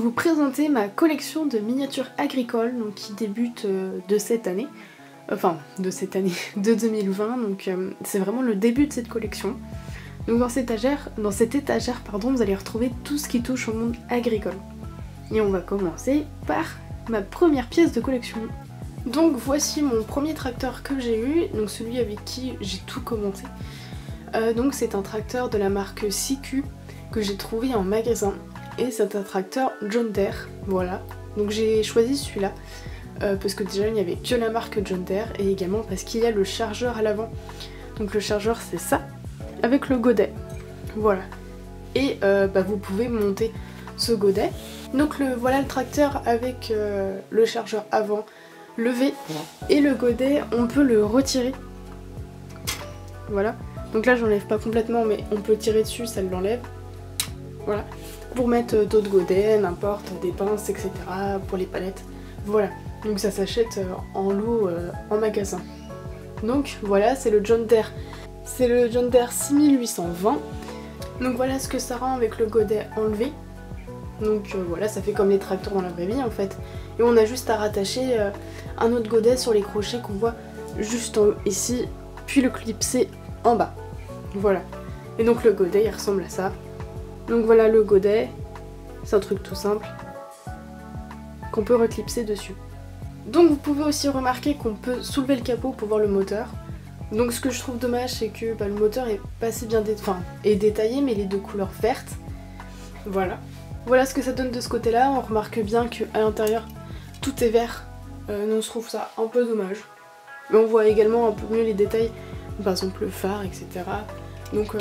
vous présenter ma collection de miniatures agricoles donc, qui débute de cette année. Enfin, de cette année, de 2020, donc c'est vraiment le début de cette collection. Donc dans cette étagère, pardon, vous allez retrouver tout ce qui touche au monde agricole. Et on va commencer par ma première pièce de collection. Donc voici mon premier tracteur que j'ai eu, donc celui avec qui j'ai tout commencé. Donc c'est un tracteur de la marque CQ que j'ai trouvé en magasin. Et c'est un tracteur John Deere, voilà. Donc j'ai choisi celui-là parce que déjà il n'y avait que la marque John Deere et également parce qu'il y a le chargeur à l'avant. Donc le chargeur c'est ça, avec le godet, voilà. Et vous pouvez monter ce godet. Donc voilà le tracteur avec le chargeur avant levé et le godet, on peut le retirer. Voilà. Donc là j'enlève pas complètement mais on peut tirer dessus, ça l'enlève. Voilà. Pour mettre d'autres godets, n'importe, des pinces, etc. pour les palettes. Voilà. Donc ça s'achète en lot en magasin. Donc voilà, c'est le John Deere. C'est le John Deere 6820. Donc voilà ce que ça rend avec le godet enlevé. Donc voilà, ça fait comme les tracteurs dans la vraie vie en fait. Et on a juste à rattacher un autre godet sur les crochets qu'on voit juste en haut ici, puis le clipser en bas. Voilà. Et donc le godet il ressemble à ça. Donc voilà le godet, c'est un truc tout simple qu'on peut reclipser dessus. Donc vous pouvez aussi remarquer qu'on peut soulever le capot pour voir le moteur. Donc ce que je trouve dommage c'est que le moteur est pas assez bien détaillé mais il est de couleur verte. Voilà. Voilà ce que ça donne de ce côté là, on remarque bien qu'à l'intérieur tout est vert. On se trouve ça un peu dommage. Mais on voit également un peu mieux les détails, par exemple le phare, etc. Donc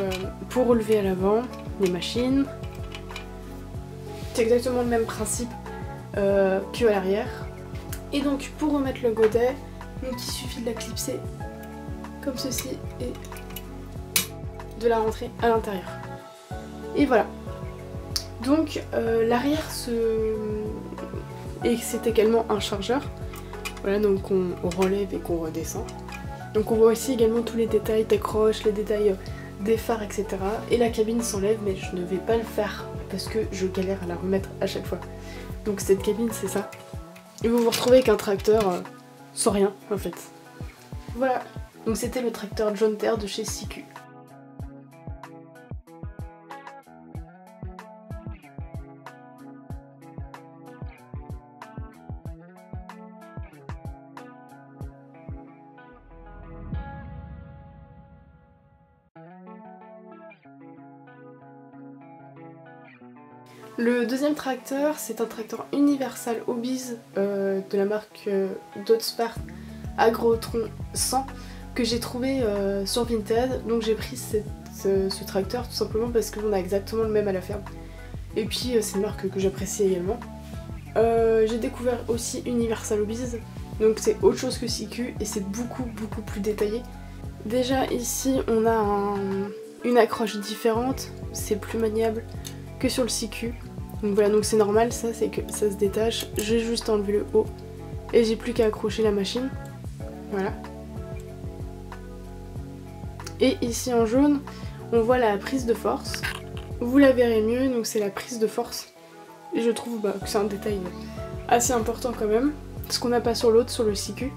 pour relever à l'avant, les machines, c'est exactement le même principe qu'à l'arrière. Et donc pour remettre le godet, donc il suffit de la clipser comme ceci et de la rentrer à l'intérieur. Et voilà. Donc l'arrière et c'est également un chargeur. Voilà, donc on relève et qu'on redescend. Donc on voit aussi également tous les détails des croches, les détails des phares, etc. Et la cabine s'enlève, mais je ne vais pas le faire parce que je galère à la remettre à chaque fois. Donc cette cabine c'est ça. Et vous vous retrouvez avec un tracteur sans rien en fait. Voilà, donc c'était le tracteur John Deere de chez CQ. Le deuxième tracteur, c'est un tracteur Universal Hobbies de la marque Dodge Agrotron 100 que j'ai trouvé sur Vinted. Donc j'ai pris ce tracteur tout simplement parce qu'on a exactement le même à la ferme. Et puis c'est une marque que j'apprécie également. J'ai découvert aussi Universal Hobbies, donc c'est autre chose que CQ et c'est beaucoup plus détaillé. Déjà ici on a une accroche différente, c'est plus maniable que sur le CQ. Donc voilà, donc c'est normal, ça c'est que ça se détache. J'ai juste enlevé le haut et j'ai plus qu'à accrocher la machine. Voilà. Et ici en jaune, on voit la prise de force. Vous la verrez mieux, donc c'est la prise de force. Et je trouve que c'est un détail assez important quand même, ce qu'on n'a pas sur l'autre, sur le CQ.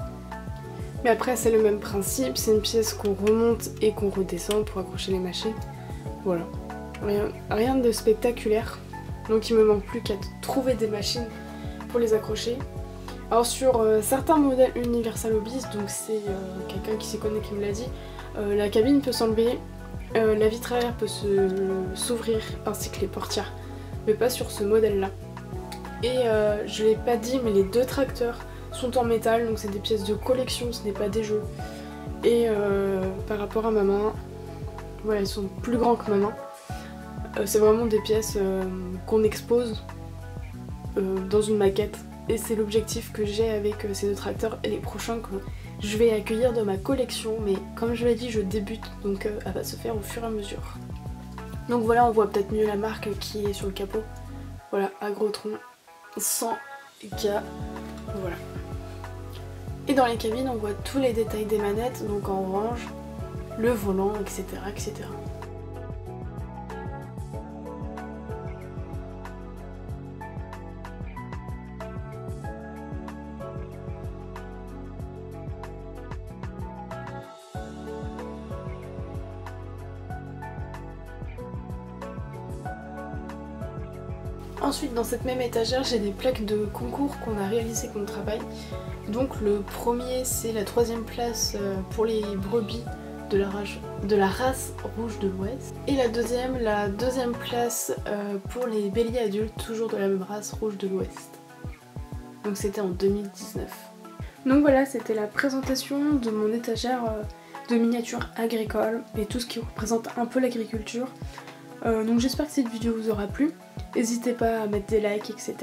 Mais après c'est le même principe, c'est une pièce qu'on remonte et qu'on redescend pour accrocher les machines. Voilà. Rien de spectaculaire. Donc il me manque plus qu'à trouver des machines pour les accrocher. Alors sur certains modèles Universal Hobbies, donc c'est quelqu'un qui s'y connaît qui me l'a dit, la cabine peut s'enlever, la vitre arrière peut s'ouvrir ainsi que les portières, mais pas sur ce modèle là. Et je l'ai pas dit mais les deux tracteurs sont en métal, donc c'est des pièces de collection, ce n'est pas des jeux. Et par rapport à ma main, voilà, ils sont plus grands que ma main. C'est vraiment des pièces qu'on expose dans une maquette et c'est l'objectif que j'ai avec ces deux tracteurs et les prochains que je vais accueillir dans ma collection, mais comme je l'ai dit je débute donc elle va se faire au fur et à mesure. Donc voilà, on voit peut-être mieux la marque qui est sur le capot. Voilà, Agrotron 100K, voilà. Et dans les cabines on voit tous les détails des manettes, donc en orange, le volant, etc. etc. Ensuite dans cette même étagère j'ai des plaques de concours qu'on a réalisé avec mon travail. Donc le premier c'est la 3e place pour les brebis de la race rouge de l'Ouest. Et la deuxième place pour les béliers adultes, toujours de la même race rouge de l'Ouest. Donc c'était en 2019. Donc voilà, c'était la présentation de mon étagère de miniatures agricoles et tout ce qui représente un peu l'agriculture. Donc j'espère que cette vidéo vous aura plu. N'hésitez pas à mettre des likes, etc.